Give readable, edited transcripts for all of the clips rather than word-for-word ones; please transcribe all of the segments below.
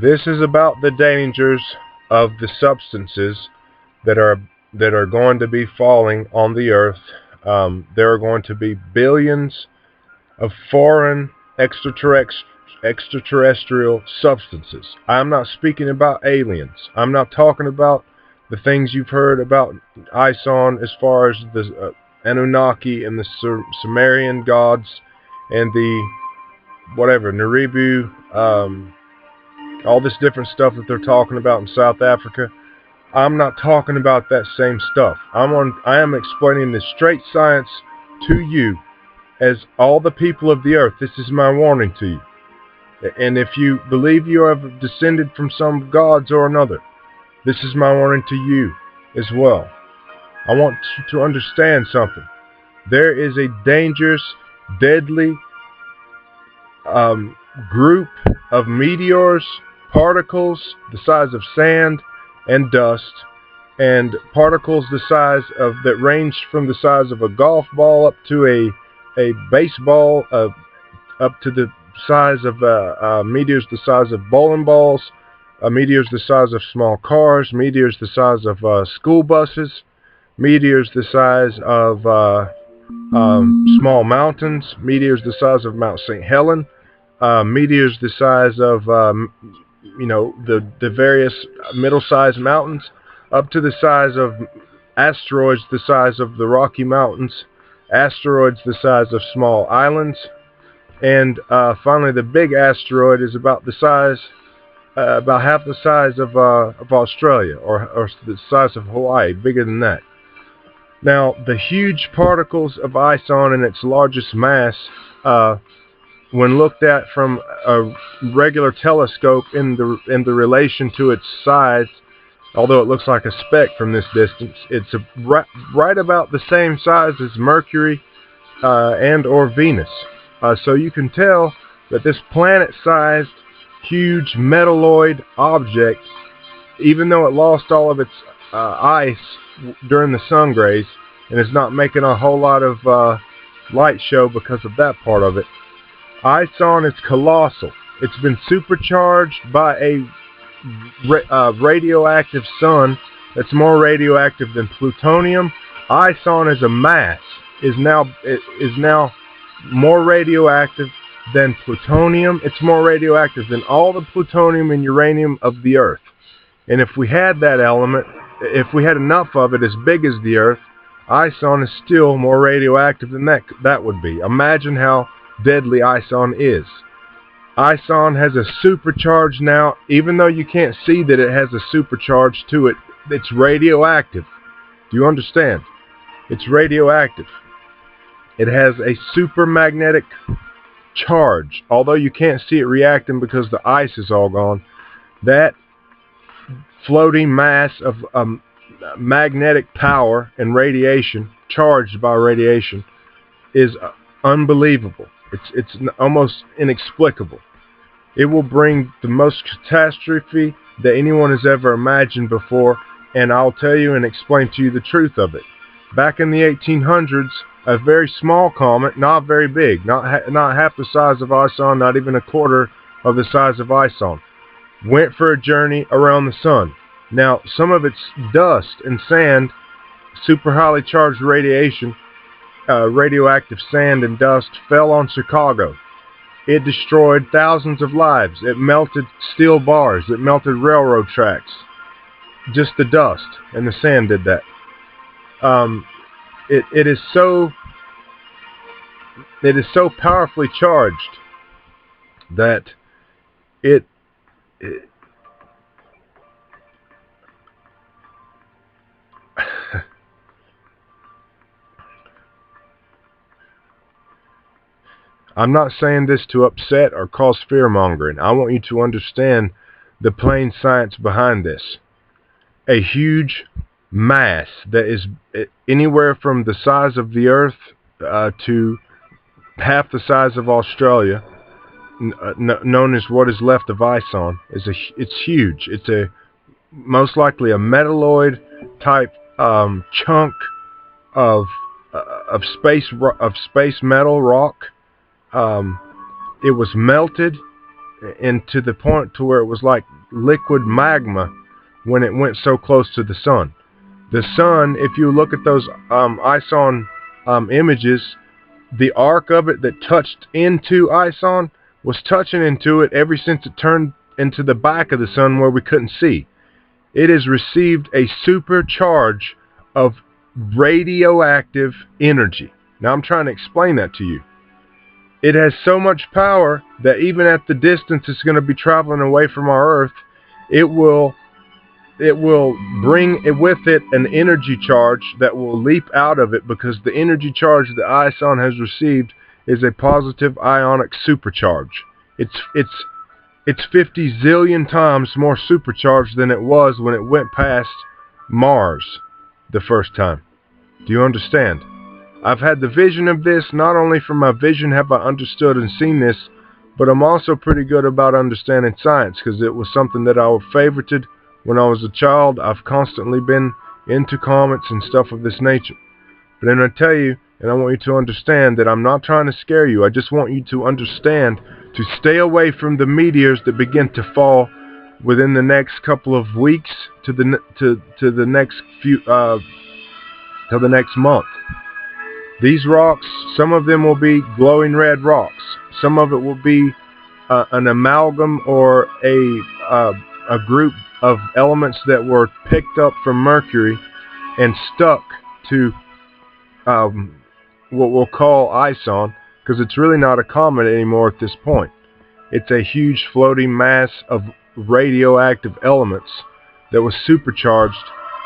This is about the dangers of the substances that are going to be falling on the earth. There are going to be billions of foreign extraterrestrial substances. I'm not speaking about aliens. I'm not talking about the things you've heard about Ison as far as the Anunnaki and the Sumerian gods and the whatever Naribu, all this different stuff that they're talking about in South Africa. I'm not talking about that same stuff. I am explaining the straight science to you as all the people of the earth. This is my warning to you. And if you believe you have descended from some gods or another, this is my warning to you as well. I want you to understand something. There is a dangerous, deadly group of meteors, particles the size of sand and dust, and particles the size of that range from the size of a golf ball up to a baseball, up to the size of meteors the size of bowling balls, meteors the size of small cars, meteors the size of school buses, meteors the size of small mountains, meteors the size of Mount St. Helen, meteors the size of the various middle-sized mountains, up to the size of asteroids the size of the Rocky Mountains, asteroids the size of small islands, and finally the big asteroid is about the size, about half the size of Australia, or the size of Hawaii, bigger than that. Now, the huge particles of Ison in its largest mass, when looked at from a regular telescope in the relation to its size, although it looks like a speck from this distance, it's right about the same size as Mercury and or Venus. So you can tell that this planet-sized, huge metalloid object, even though it lost all of its ice during the sun rays and is not making a whole lot of light show because of that part of it, Ison is colossal. It's been supercharged by a radioactive sun that's more radioactive than plutonium. Ison as a mass is now more radioactive than plutonium. It's more radioactive than all the plutonium and uranium of the earth. And if we had that element, if we had enough of it as big as the earth, Ison is still more radioactive than that would be. Imagine how deadly Ison is. Ison has a supercharge now. Even though you can't see that it has a supercharge to it, it's radioactive. Do you understand? It's radioactive. It has a supermagnetic charge. Although you can't see it reacting because the ice is all gone, that floating mass of magnetic power and radiation, charged by radiation, is unbelievable. It's almost inexplicable. It will bring the most catastrophe that anyone has ever imagined before, and I'll tell you and explain to you the truth of it. Back in the 1800s, a very small comet, not very big, not half the size of Ison, not even a quarter of the size of Ison, went for a journey around the sun. Now, some of its dust and sand, super highly charged radiation, radioactive sand and dust, fell on Chicago. It destroyed thousands of lives. It melted steel bars. It melted railroad tracks. Just the dust and the sand did that. It is so powerfully charged that it I'm not saying this to upset or cause fear-mongering. I want you to understand the plain science behind this. A huge mass that is anywhere from the size of the Earth to half the size of Australia, known as what is left of Ison, it's huge. It's most likely a metalloid type chunk of space metal rock. It was melted and to the point to where it was like liquid magma when it went so close to the sun. The sun, if you look at those Ison images, the arc of it that touched into Ison was touching into it ever since it turned into the back of the sun where we couldn't see. It has received a supercharge of radioactive energy. Now I'm trying to explain that to you. It has so much power that even at the distance it's going to be traveling away from our Earth, it will bring with it an energy charge that will leap out of it, because the energy charge that Ison has received is a positive ionic supercharge. It's 50 zillion times more supercharged than it was when it went past Mars the first time. Do you understand? I've had the vision of this. Not only from my vision have I understood and seen this, but I'm also pretty good about understanding science, because it was something that I favorited when I was a child. I've constantly been into comets and stuff of this nature. But then I tell you, and I want you to understand that I'm not trying to scare you. I just want you to understand to stay away from the meteors that begin to fall within the next couple of weeks to the next few till the next month. These rocks, some of them will be glowing red rocks. Some of it will be an amalgam or a group of elements that were picked up from Mercury and stuck to what we'll call Ison, because it's really not a comet anymore at this point. It's a huge floating mass of radioactive elements that was supercharged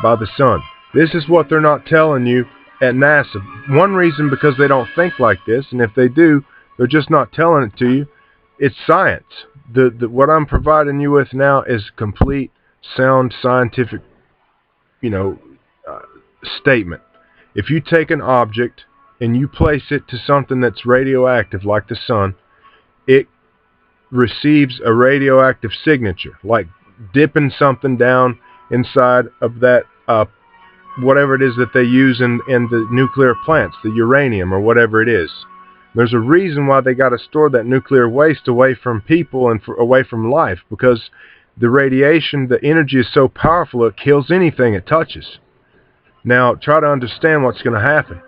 by the sun. This is what they're not telling you at NASA. One reason, because they don't think like this, and if they do, they're just not telling it to you. It's science. What I'm providing you with now is complete, sound, scientific, statement. If you take an object and you place it to something that's radioactive, like the sun, it receives a radioactive signature, like dipping something down inside of that whatever it is that they use in the nuclear plants, the uranium or whatever it is. There's a reason why they got to store that nuclear waste away from people and away from life, because the radiation, the energy is so powerful it kills anything it touches. Now try to understand what's going to happen.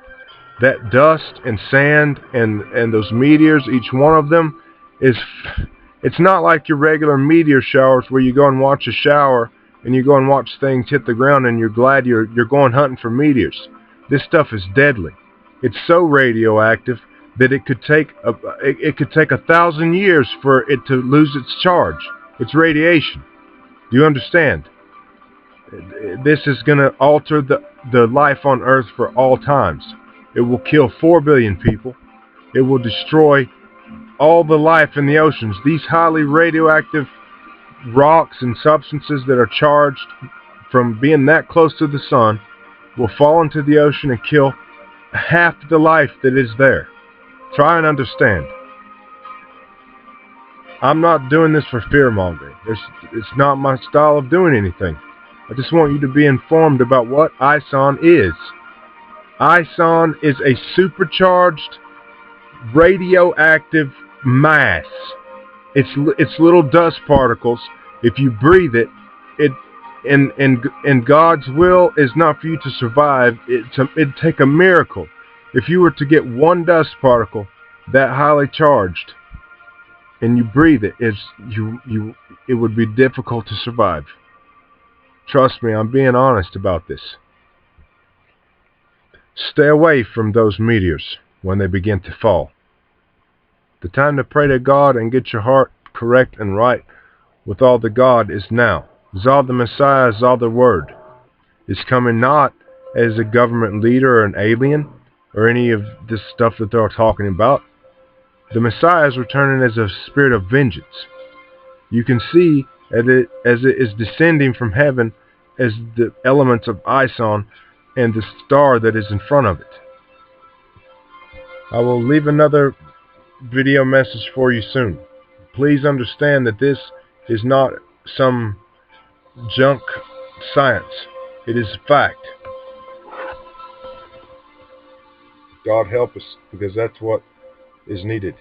That dust and sand and those meteors, each one of them it's not like your regular meteor showers where you go and watch a shower and you go and watch things hit the ground and you're glad you're going hunting for meteors. This stuff is deadly. It's so radioactive that it could take 1,000 years for it to lose its charge. It's radiation. Do you understand? This is going to alter the life on Earth for all times. It will kill 4 billion people. It will destroy all the life in the oceans. These highly radioactive rocks and substances that are charged from being that close to the sun will fall into the ocean and kill half the life that is there. Try and understand. I'm not doing this for fear-mongering. It's not my style of doing anything. I just want you to be informed about what Ison is. Ison is a supercharged radioactive mass. It's little dust particles. If you breathe it, and God's will is not for you to survive. It'd take a miracle if you were to get one dust particle that highly charged and you breathe it. It would be difficult to survive. Trust me, I'm being honest about this. Stay away from those meteors when they begin to fall. The time to pray to God and get your heart correct and right with all the God is now. Zod the Messiah, Zod the Word, is coming not as a government leader or an alien or any of this stuff that they're talking about. The Messiah is returning as a spirit of vengeance. You can see as it is descending from heaven as the elements of Ison and the star that is in front of it. I will leave another video message for you soon. Please understand that this is not some junk science. It is fact. God help us, because that's what is needed.